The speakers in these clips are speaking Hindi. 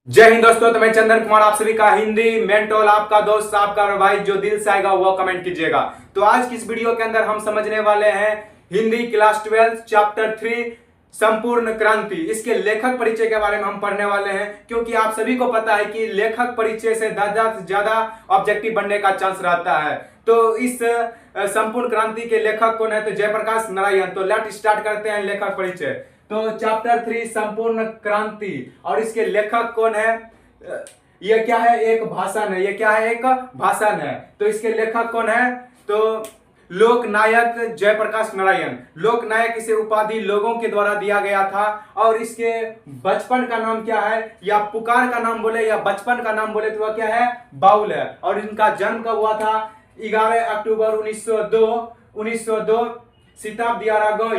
जय हिंद दोस्तों। तो मैं चंदन कुमार आप सभी का हिंदी मेंटोल आपका दोस्त आपका भाई जो दिल से आएगा वो कमेंट कीजिएगा। तो आज की इस वीडियो के अंदर हम समझने वाले हैं हिंदी क्लास 12 चैप्टर 3 संपूर्ण क्रांति। इसके लेखक परिचय के बारे में हम पढ़ने वाले हैं, क्योंकि आप सभी को पता है कि लेखक परिचय से ज्यादा ऑब्जेक्टिव बनने का चांस रहता है। तो इस संपूर्ण क्रांति के लेखक कौन है? तो जयप्रकाश नारायण। तो लेट स्टार्ट करते हैं लेखक परिचय। तो चैप्टर 3 संपूर्ण क्रांति और इसके लेखक कौन है? ये क्या है? एक भाषण है। ये क्या है? एक भाषण है। तो इसके लेखक कौन है? तो लोकनायक जयप्रकाश नारायण। लोकनायक इसे उपाधि लोगों के द्वारा दिया गया था। और इसके बचपन का नाम क्या है? या पुकार का नाम बोले या बचपन का नाम बोले तो वह क्या है? बाउल है। और इनका जन्म कब हुआ था? 11 अक्टूबर 1902 सीताबदियारा गांव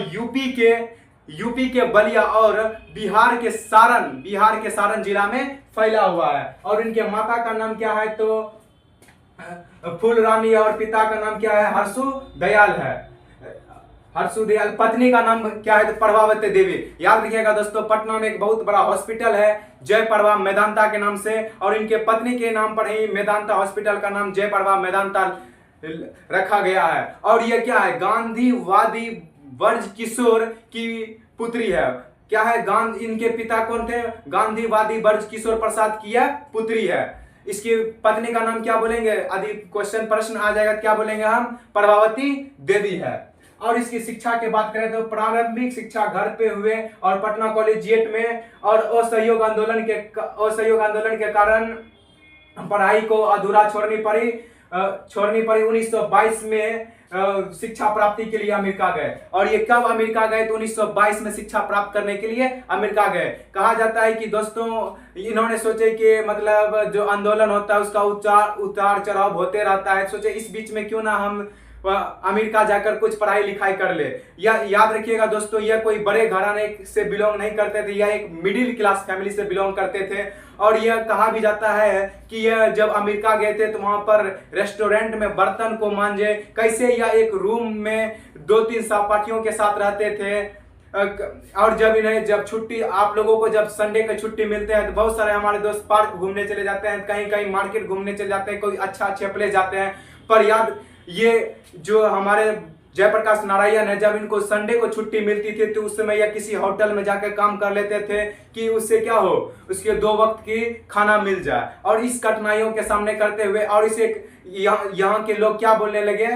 यूपी के बलिया और बिहार के सारण जिला में फैला हुआ है। और इनके माता का नाम क्या है? तो फूल रानी। और पिता का नाम क्या है? हर्षु दयाल है। हर्षु दयाल। पत्नी का नाम क्या है? तो प्रभावती देवी। याद रखिएगा दोस्तों, पटना में एक बहुत बड़ा हॉस्पिटल है जय प्रभा मेदांता के नाम से, और इनके पत्नी के नाम पर ही मेदांता हॉस्पिटल का नाम जय प्रभा मेदांता रखा गया है। और यह क्या है? गांधीवादी ब्रज किशोर की पुत्री है। क्या है? इनके पिता कौन थे? गांधीवादी ब्रज किशोर प्रसाद की यह पुत्री है। इसकी पत्नी का नाम क्या बोलेंगे? यदि प्रश्न आ जाएगा क्या बोलेंगे हम? प्रभावती देवी है। और इसकी शिक्षा की बात करें तो प्रारंभिक शिक्षा घर पे हुए और पटना कॉलेजिएट में, और असहयोग आंदोलन के कारण पढ़ाई को अधूरा छोड़नी पड़ी। 1922 में शिक्षा प्राप्ति के लिए अमेरिका गए। और ये कब अमेरिका गए? तो 1922 में शिक्षा प्राप्त करने के लिए अमेरिका गए। कहा जाता है कि दोस्तों इन्होंने सोचे कि मतलब जो आंदोलन होता है उसका उतार चढ़ाव होते रहता है, सोचे इस बीच में क्यों ना हम अमेरिका जाकर कुछ पढ़ाई लिखाई कर ले। याद रखिएगा दोस्तों, यह कोई बड़े घराने से बिलोंग नहीं करते थे, यह एक मिडिल क्लास फैमिली से बिलोंग करते थे। और यह कहा भी जाता है कि यह जब अमेरिका गए थे तो वहां पर रेस्टोरेंट में बर्तन को मांजे, कैसे यह एक रूम में 2-3 सहपाठियों के साथ रहते थे। और जब छुट्टी आप लोगों को जब संडे का छुट्टी मिलते हैं तो बहुत सारे हमारे दोस्त पार्क घूमने चले जाते हैं, कहीं कहीं मार्केट घूमने चले जाते हैं, कोई अच्छे प्लेस जाते हैं। पर याद ये जो हमारे जयप्रकाश नारायण है, जब इनको संडे को छुट्टी मिलती थी तो उस समय या किसी होटल में जाकर काम कर लेते थे कि उससे क्या हो, उसके 2 वक्त की खाना मिल जाए। और इस कठिनाइयों के सामने करते हुए और इसे यहाँ के लोग क्या बोलने लगे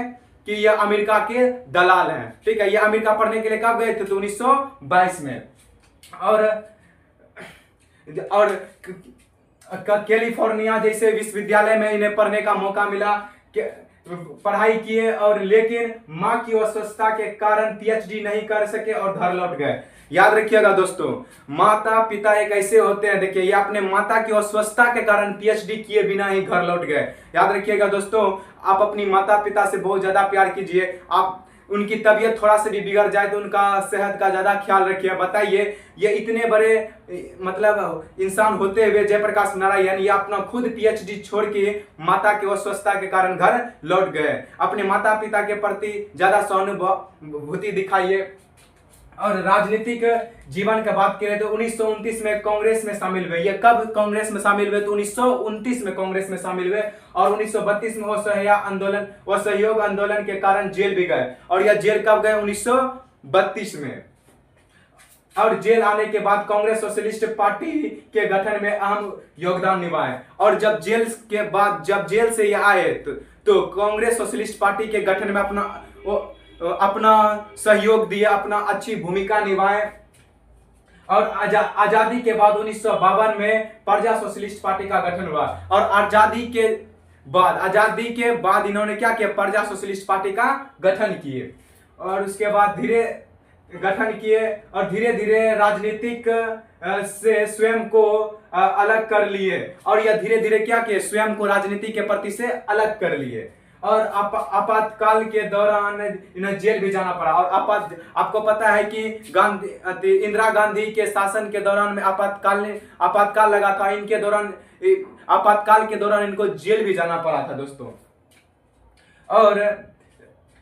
कि यह अमेरिका के दलाल हैं। ठीक है, ये अमेरिका पढ़ने के लिए कब गए थे? तो 1922 में। और कैलिफोर्निया जैसे विश्वविद्यालय में इन्हें पढ़ने का मौका मिला, पढ़ाई किए, और लेकिन मां की अस्वस्थता के कारण पीएचडी नहीं कर सके और घर लौट गए। याद रखिएगा दोस्तों, माता पिता एक ऐसे होते हैं, देखिए ये अपने माता की अस्वस्थता के कारण पीएचडी किए बिना ही घर लौट गए। याद रखिएगा दोस्तों, आप अपनी माता पिता से बहुत ज्यादा प्यार कीजिए। आप उनकी तबीयत थोड़ा सा भी बिगड़ जाए तो उनका सेहत का ज्यादा ख्याल रखिए। बताइए, ये इतने बड़े मतलब इंसान होते हुए जयप्रकाश नारायण ये अपना खुद पीएचडी छोड़ के माता की अस्वस्थता के कारण घर लौट गए। अपने माता पिता के प्रति ज्यादा सहानुभूति दिखाइए। और राजनीतिक जीवन की बात करें तो 1929 में कांग्रेस में शामिल हुए। ये कब कांग्रेस में शामिल हुए? तो 1929 में कांग्रेस में शामिल हुए। और 1932 में असहयोग आंदोलन के कारण जेल भी गए। और यह जेल कब गए? 1932 में। और जेल आने के बाद कांग्रेस सोशलिस्ट पार्टी के गठन में अहम योगदान निभाए। और जब जेल से ये आए तो कांग्रेस सोशलिस्ट पार्टी के गठन में अपना सहयोग दिया, अपना अच्छी भूमिका निभाए। और आजादी के बाद 1952 में प्रजा सोशलिस्ट पार्टी का गठन हुआ। और आजादी के बाद इन्होंने क्या किया? प्रजा सोशलिस्ट पार्टी का गठन किए। और उसके बाद धीरे धीरे राजनीतिक से स्वयं को अलग कर लिए। और यह धीरे धीरे क्या किए? स्वयं को राजनीति के प्रति से अलग कर लिए। और आपातकाल के दौरान इन्हें जेल भी जाना पड़ा। और आपको पता है कि इंदिरा गांधी के शासन के दौरान में आपातकाल लगा था। आपातकाल के दौरान इनको जेल भी जाना पड़ा था दोस्तों। और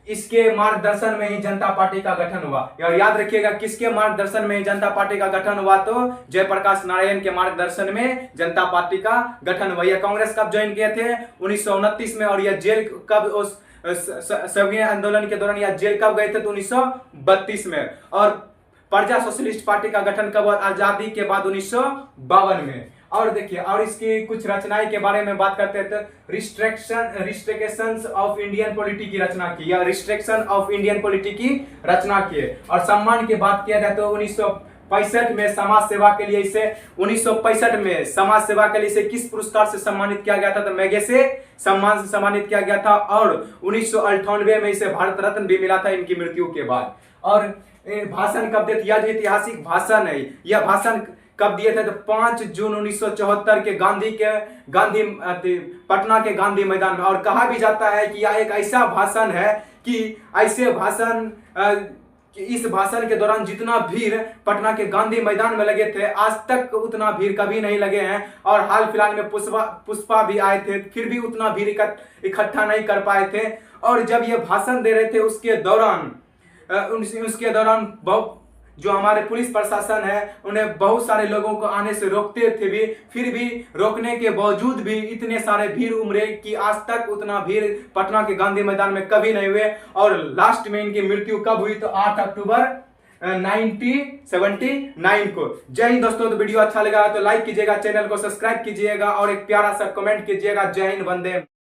इसके मार्गदर्शन में ही जनता पार्टी का गठन हुआ। और याद रखिएगा, किसके मार्गदर्शन में ही जनता पार्टी का गठन हुआ? तो जयप्रकाश नारायण के मार्गदर्शन में जनता पार्टी का गठन हुआ। यह कांग्रेस कब ज्वाइन किए थे? 1929 में। और यह जेल कब, उस सविनय आंदोलन के दौरान यह जेल कब गए थे? तो 1932 में। और प्रजा सोशलिस्ट पार्टी का गठन कब हुआ? आजादी के बाद 1952 में। और देखिए, और इसकी कुछ रचनाएं के बारे में बात करते हैं तो रिस्ट्रिक्शंस ऑफ इंडियन पॉलिटी की रचना की, या रिस्ट्रिक्शन ऑफ इंडियन पॉलिटी की रचना की। और सम्मान की बात किया जाए तो 1965 में समाज सेवा के लिए इसे 1965 में समाज सेवा के लिए इसे किस पुरस्कार से सम्मानित किया गया था? तो मैगेसे सम्मान से सम्मानित किया गया था। और 1998 में इसे भारत रत्न भी मिला था इनकी मृत्यु के बाद। और भाषण कब दिए थे? यह जो ऐतिहासिक भाषण है, यह भाषण कब दिए थे? तो 5 जून 1974 के पटना के गांधी मैदान में। और कहा भी जाता है कि यह एक ऐसा भाषण है कि ऐसे भाषण इस भाषण के दौरान जितना भीड़ पटना के गांधी मैदान में लगे थे, आज तक उतना भीड़ कभी नहीं लगे हैं। और हाल फिलहाल में पुष्पा भी आए थे, फिर भी उतना भीड़ इकट्ठा नहीं कर पाए थे। और जब ये भाषण दे रहे थे उसके दौरान जो हमारे पुलिस प्रशासन है उन्हें बहुत सारे लोगों को आने से रोकते थे भी, फिर भी रोकने के बावजूद भी इतने सारे भीड़ उमड़े कि आज तक उतना भीड़ पटना के गांधी मैदान में कभी नहीं हुए। और लास्ट में इनकी मृत्यु कब हुई? तो 8 अक्टूबर 1979 को। जय हिंद दोस्तों। तो वीडियो अच्छा लगा तो लाइक कीजिएगा, चैनल को सब्सक्राइब कीजिएगा और एक प्यारा सा कमेंट कीजिएगा। जय हिंद, वंदे।